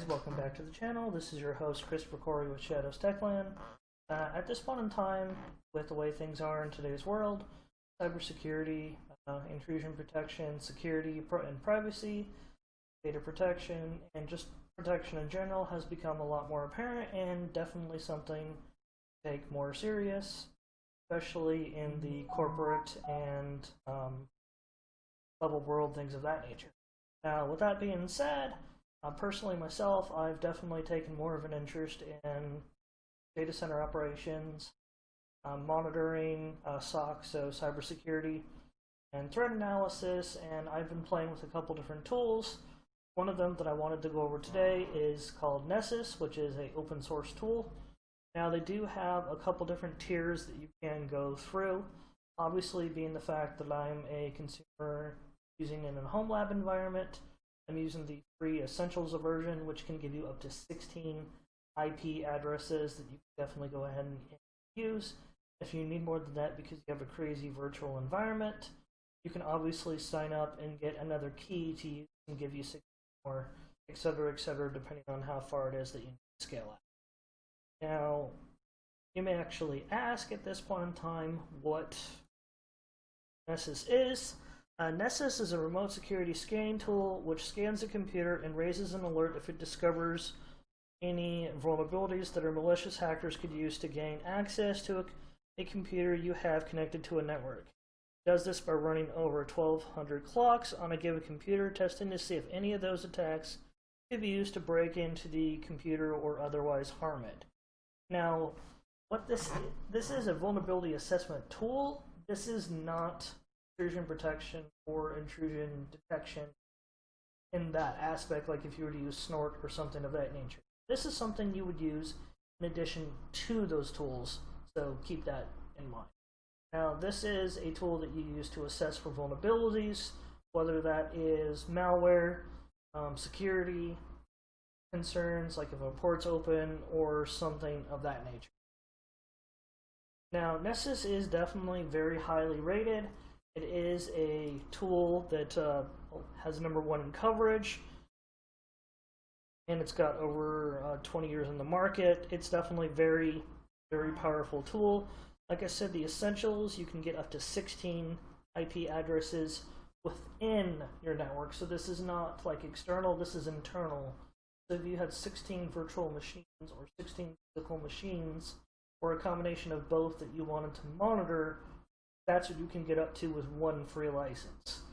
guys, welcome back to the channel. This is your host Christopher Corey with Shadows Techland. At this point in time, with the way things are in today's world, cybersecurity, intrusion protection, security and privacy, data protection, and just protection in general has become a lot more apparent and definitely something to take more serious, especially in the corporate and level world, things of that nature. Now, with that being said, personally myself, I've definitely taken more of an interest in data center operations, monitoring, SOC, so cybersecurity, and threat analysis, and I've been playing with a couple different tools. One of them that I wanted to go over today is called Nessus, which is an open source tool. Now, they do have a couple different tiers that you can go through. Obviously, being the fact that I'm a consumer using it in a home lab environment, I'm using the free Essentials version, which can give you up to 16 IP addresses that you can definitely go ahead and use. If you need more than that because you have a crazy virtual environment, you can obviously sign up and get another key to use and give you 16 more, etc., depending on how far it is that you need to scale out. Now, you may actually ask at this point in time what Nessus is. Nessus is a remote security scanning tool which scans a computer and raises an alert if it discovers any vulnerabilities that our malicious hackers could use to gain access to a computer you have connected to a network. It does this by running over 1,200 clocks on a given computer, testing to see if any of those attacks could be used to break into the computer or otherwise harm it. Now, what this is a vulnerability assessment tool. This is not intrusion protection or intrusion detection in that aspect, like if you were to use Snort or something of that nature. This is something you would use in addition to those tools, so keep that in mind. Now, this is a tool that you use to assess for vulnerabilities, whether that is malware, security concerns, like if a port's open or something of that nature. Now, Nessus is definitely very highly rated. It is a tool that has #1 in coverage, and it's got over 20 years in the market. It's definitely very, very powerful tool. Like I said, the Essentials, you can get up to 16 IP addresses within your network. So this is not like external, this is internal. So if you had 16 virtual machines or 16 physical machines, or a combination of both that you wanted to monitor, that's what you can get up to with one free license.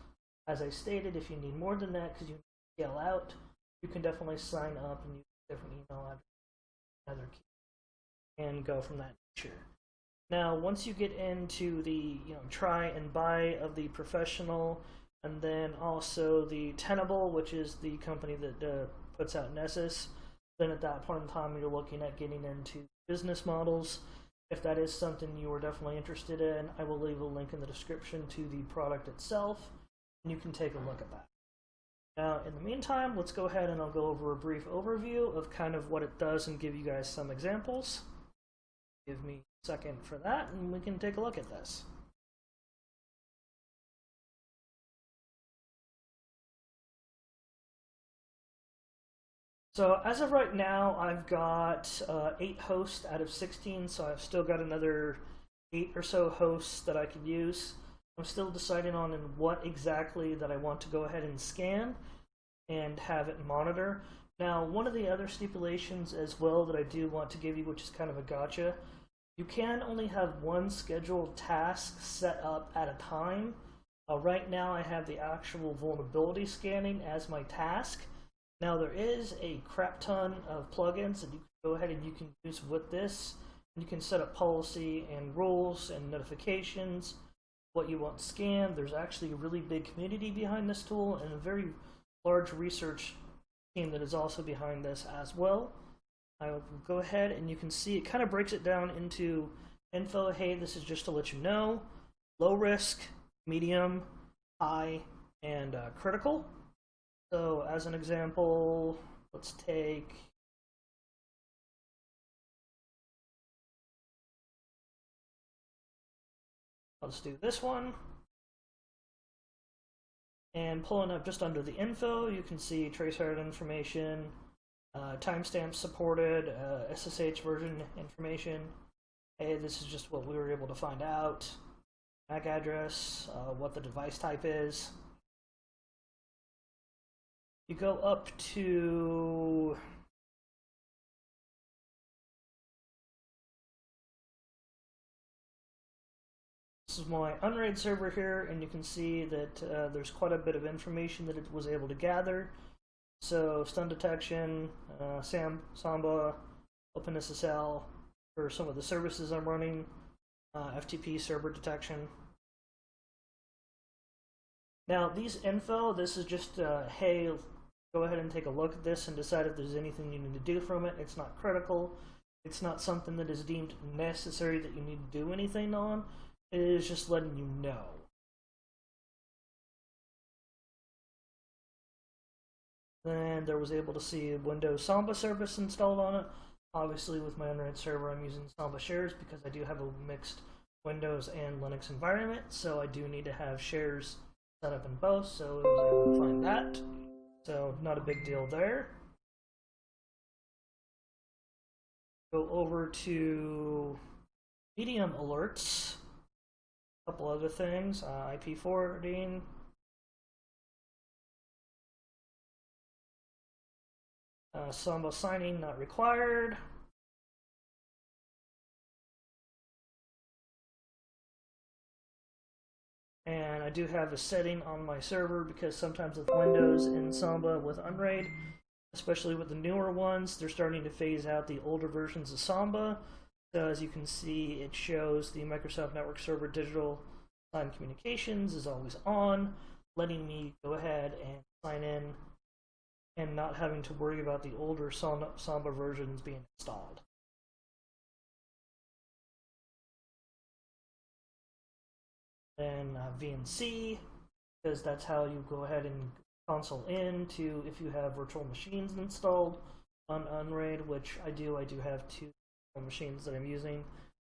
As I stated, if you need more than that because you scale out, you can definitely sign up and use a different email address, another key, and go from that nature. Now, once you get into the try and buy of the professional, and then also the Tenable, which is the company that puts out Nessus, then at that point in time you're looking at getting into business models. If that is something you are definitely interested in, I will leave a link in the description to the product itself, and you can take a look at that. Now, in the meantime, let's go ahead and I'll go over a brief overview of kind of what it does and give you guys some examples. Give me a second for that, and we can take a look at this. So as of right now, I've got 8 hosts out of 16, so I've still got another 8 or so hosts that I could use. I'm still deciding on what exactly that I want to go ahead and scan and have it monitor. Now, one of the other stipulations as well that I do want to give you, which is kind of a gotcha, you can only have one scheduled task set up at a time. Right now I have the actual vulnerability scanning as my task. Now, there is a crap ton of plugins that you can go ahead and you can use with this. You can set up policy and rules and notifications, what you want scanned. There's actually a really big community behind this tool and a very large research team that is also behind this as well. I will go ahead and you can see it kind of breaks it down into info. Hey, this is just to let you know. Low risk, medium, high, and critical. So as an example, let's take let's do this one. And pulling up just under the info, you can see traceroute information, timestamp supported, SSH version information. Hey, this is just what we were able to find out. MAC address, what the device type is. You go up to this is my Unraid server here, and you can see that there's quite a bit of information that it was able to gather. So stun detection, Samba, OpenSSL for some of the services I'm running, FTP server detection. Now these info, this is just, hey, go ahead and take a look at this and decide if there's anything you need to do from it. It's not critical. It's not something that is deemed necessary that you need to do anything on. It is just letting you know. Then there was able to see Windows Samba service installed on it. Obviously with my Unraid server I'm using Samba shares because I do have a mixed Windows and Linux environment, so I do need to have shares set up in both, so it was able to find that. So not a big deal there. Go over to medium alerts. A couple other things, IP forwarding. Samba signing not required. And I do have a setting on my server because sometimes with Windows and Samba with Unraid, especially with the newer ones, they're starting to phase out the older versions of Samba. So as you can see, it shows the Microsoft Network Server Digital Sign Communications is always on, letting me go ahead and sign in and not having to worry about the older Samba versions being installed. Then VNC, because that's how you go ahead and console in to if you have virtual machines installed on Unraid, which I do. I do have 2 machines that I'm using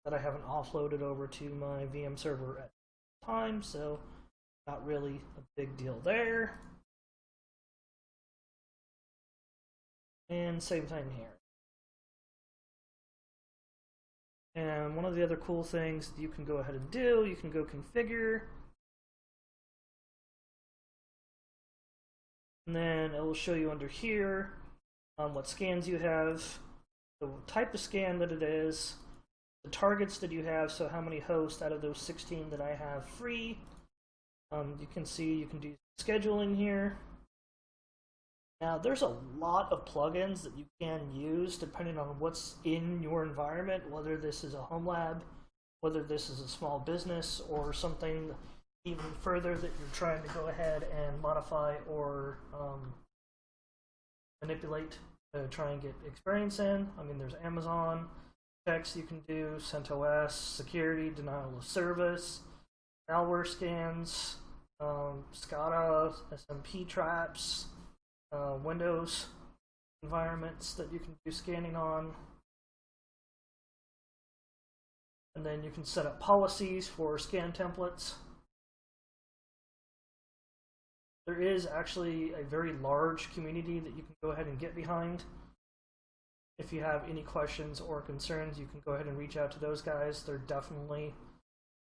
that I haven't offloaded over to my VM server at the time, so not really a big deal there. And same thing here. And one of the other cool things that you can go ahead and do, you can go configure, and then it will show you under here what scans you have, the type of scan that it is, the targets that you have, so how many hosts out of those 16 that I have free. You can see you can do scheduling here. Now there's a lot of plugins that you can use depending on what's in your environment, whether this is a home lab, whether this is a small business, or something even further that you're trying to go ahead and modify or manipulate to try and get experience in. I mean, there's Amazon checks you can do, CentOS, security, denial of service, malware scans, SCADA, SMP traps, Windows environments that you can do scanning on. And then you can set up policies for scan templates. There is actually a very large community that you can go ahead and get behind. If you have any questions or concerns, you can go ahead and reach out to those guys. They're definitely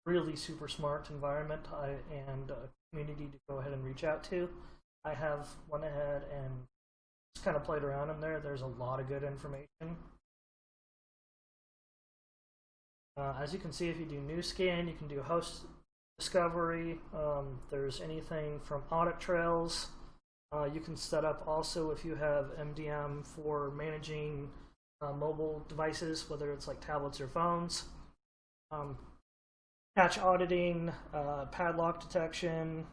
really super smart environment and a community to go ahead and reach out to. I have went ahead and just kind of played around in there. There's a lot of good information. As you can see, if you do new scan, you can do host discovery. There's anything from audit trails. You can set up also if you have MDM for managing mobile devices, whether it's like tablets or phones. Patch auditing, padlock detection,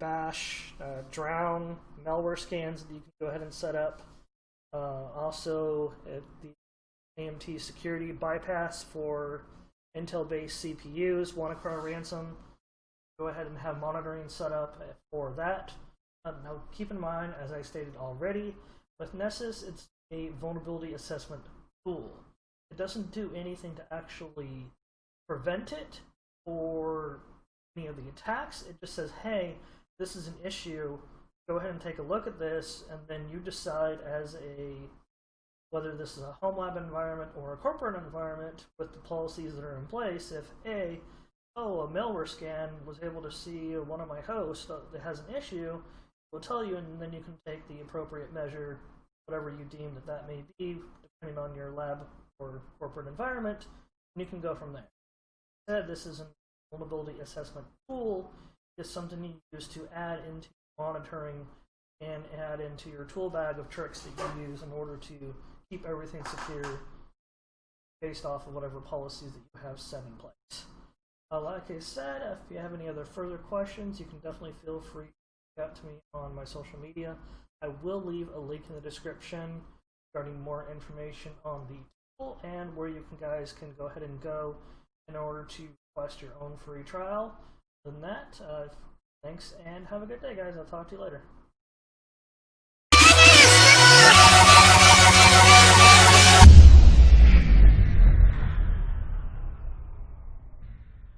bash, drown, malware scans that you can go ahead and set up. Also, the AMT security bypass for Intel-based CPUs, WannaCry ransom. Go ahead and have monitoring set up for that. Now, keep in mind, as I stated already, with Nessus, it's a vulnerability assessment tool. It doesn't do anything to actually prevent it or any of the attacks. It just says, hey, this is an issue, go ahead and take a look at this, and then you decide as a whether this is a home lab environment or a corporate environment, with the policies that are in place, if a malware scan was able to see one of my hosts that has an issue, it will tell you, and then you can take the appropriate measure, whatever you deem that may be, depending on your lab or corporate environment, and you can go from there. Instead, this is a vulnerability assessment tool. It's something you use to add into monitoring and add into your tool bag of tricks that you use in order to keep everything secure based off of whatever policies that you have set in place. Like I said, if you have any other further questions, you can definitely feel free to reach out to me on my social media. I will leave a link in the description regarding more information on the tool and where you guys can go ahead and go in order to request your own free trial. Other than that, thanks and have a good day, guys. I'll talk to you later.